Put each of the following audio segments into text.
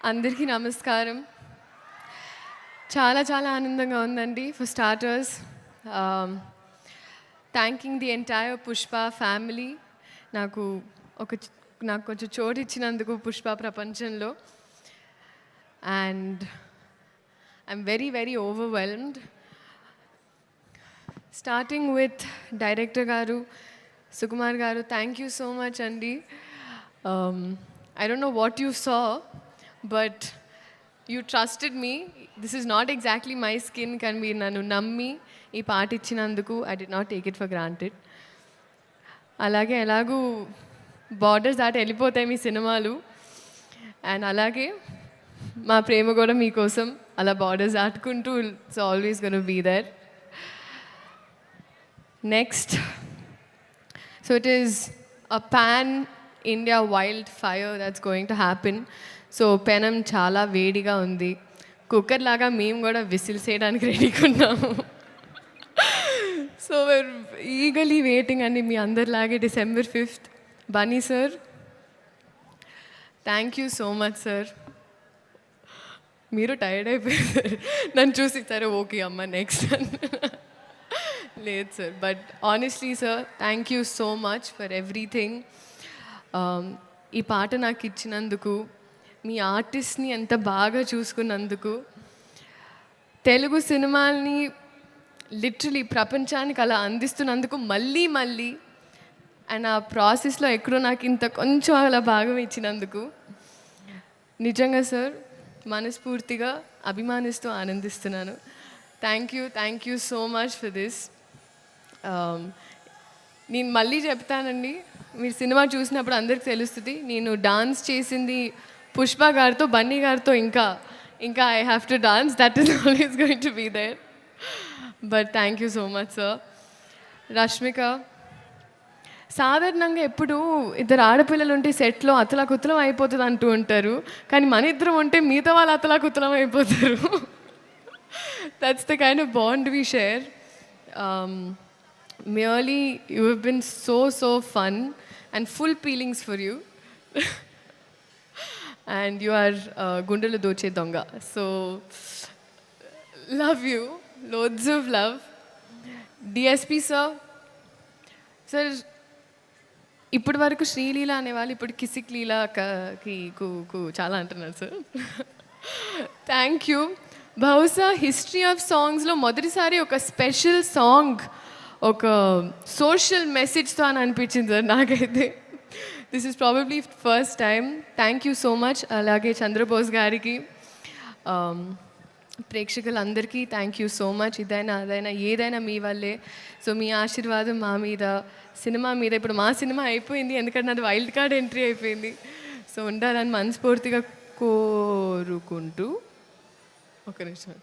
అందరికీ నమస్కారం. చాలా చాలా ఆనందంగా ఉందండి. For starters thanking the entire Pushpa family నాకు కొంచెం చోటు ఇచ్చినందుకు పుష్ప ప్రపంచంలో. And I'm very very overwhelmed. Starting with director గారు సుకుమార్ గారు, థ్యాంక్ యూ సో మచ్ అండి. I don't know what you saw, but you trusted me. This is not exactly my skin, can be nanu nammi ee part ichinanduku I did not take it for granted. Alage elagu borders daati ellipotayi mee cinemalu, and alage మా ప్రేమ కూడా మీకోసం అలా borders దాటుకుంటూ it's always gonna be there. Next, so it is a pan India wild fire that's going to happen. So పెనం చాలా వేడిగా ఉంది. Cooker లాగా మేము కూడా విసిల్స్ వేయడానికి రెడీగా ఉన్నాము. సో we're eagerly waiting అండి మీ అందరిలాగే December 5th. Bunny sir, thank you so much sir. మీరు టైర్డ్ అయిపోయారు నన్ను చూసి, సరే ఓకే అమ్మ నెక్స్ట్ లేదు sir. But honestly sir, thank you so much for everything. ఈ పాట నాకు ఇచ్చినందుకు, మీ ఆర్టిస్ట్ని ఎంత బాగా చూసుకున్నందుకు, తెలుగు సినిమాల్ని లిటరలీ ప్రపంచానికి అలా అందిస్తున్నందుకు మళ్ళీ అండ్ ఆ ప్రాసెస్లో ఎక్కడో నాకు ఇంత కొంచెం అలా భాగం ఇచ్చినందుకు నిజంగా సార్ మనస్ఫూర్తిగా అభిమానిస్తూ ఆనందిస్తున్నాను. Thank you so much for this. నేను మళ్ళీ చెప్తానండి, మీరు సినిమా చూసినప్పుడు అందరికి తెలుస్తుంది నేను డాన్స్ చేసింది పుష్ప గారితో, బన్నీ గారితో. ఇంకా I have to dance, that is always going to be there. But thank you so much sir. Rashmika, సాధారణంగా ఎప్పుడు ఇద్దరు ఆడపిల్లలు ఉంటే సెట్లో అతలాకుతలం అయిపోతుంది అంటూ ఉంటారు, కానీ మన ఇద్దరం ఉంటే మిగతా వాళ్ళు అతలాకుతలం అయిపోతారు. That's the kind of bond we share. merely you have been so fun and full feelings for you. And you are gundelu doche donga, so love you, loads of love. DSP sir ఇప్పటి వరకు శ్రీలీల అనేవాళ్ళు ఇప్పుడు కిసిక్ లీలాకి చాలా అంటున్నారు sir. Thank you. బహుశా history of సాంగ్స్లో మొదటిసారి ఒక స్పెషల్ సాంగ్ ఒక సోషల్ మెసేజ్తో అని అనిపించింది సార్ నాకైతే. This is probably first time. Thank you so much. అలాగే చంద్రబోస్ గారికి, ప్రేక్షకులందరికీ థ్యాంక్ యూ సో మచ్. ఇదైనా అదైనా ఏదైనా మీ వల్లే. సో మీ ఆశీర్వాదం మా మీద, సినిమా మీద. ఇప్పుడు మా సినిమా అయిపోయింది, ఎందుకంటే నాది వైల్డ్ కార్డ్ ఎంట్రీ అయిపోయింది. సో ఉండాలని మనస్ఫూర్తిగా కోరుకుంటూ, ఒక నిమిషం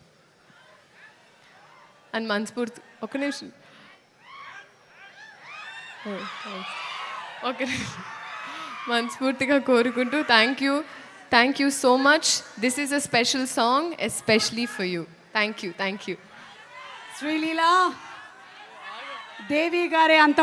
అని మనస్ఫూర్తి, ఒక నిమిషం మనస్ఫూర్తిగా కోరుకుంటూ thank you so much. This is a special song especially for you. Thank you. Sreeleela Devi గారే అంత